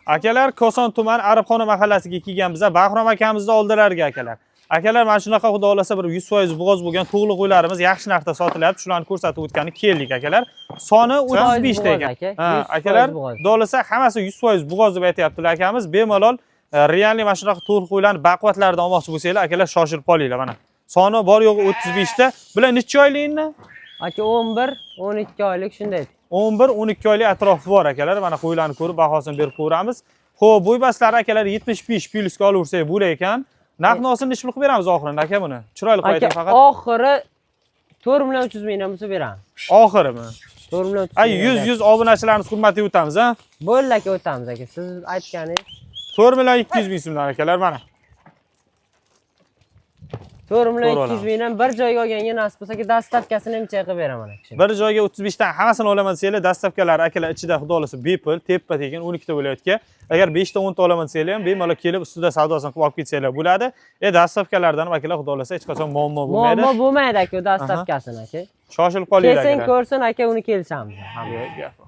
Akalar Koson tuman Arabxona mahallasiga kelganmiz. Bahrom akamizni oldilariga akalar. Akalar mana shunaqa xudo xolasa bir 100% bo'g'oz bo'lgan tug'li qo'ylarimiz yaxshi narxda sotilyapti. Shularni ko'rsatib o'tgani keldik akalar. Soni 35 ta ekan. Ha, akalar xudo xolasa hammasi 100% bo'g'oz deb aytayaptilar akamiz. Bemalol realniy mana shunaqa tug'li qo'ylarni baquvvatlardan olmoqchi bo'lsanglar, akalar shoshilib qolinglar mana. Soni bor yo'g'i 35 ta. Bular necha oylikni? Aka 11, 12 oylik shunday. 11, 12 oylik atrofi bor akalar. Mana qo'ylarni ko'rib bahosini berib ko'ramiz. Xo'p, bo'ybaslar akalar 75 plyusga olaversak bo'lar ekan. Narx-navosini necha pul qilib beramiz oxirini aka buni? Chiroyli qo'ying faqat. Oxiri 4 million 300 mingdan bo'lsa beramiz. Oxirimi? 4 million 300 Ay 100 obunachilarimiz hurmatiga o'tamiz, ha? Bo'ldi aka, o'tamiz aka. Siz aytganingiz 4 million 200 ming so'mdan akalar mana. 4 million 200 mingdan bir joyga olganga nasib bo'lsa, dastavkasini necha qilib beraman aka. Bir joyga 35 dan hammasini olaman desanglar, dastavkalar akalar ichida xudo xolasa bepul, teppa tekin 12 ta viloyatga. Agar 5 ta 10 ta olaman desanglar ham bemalol kelib ustida savdosini qilib olib ketsanglar bo'ladi. Dastavkalardan ham akalar xudo xolasa hech qachon muammo bo'lmaydi. Muammo bo'lmaydi aka, dastavkasini aka. Shoshilib qolinglar. Kelsin ko'rsin aka, uni kelishamiz. Hamma.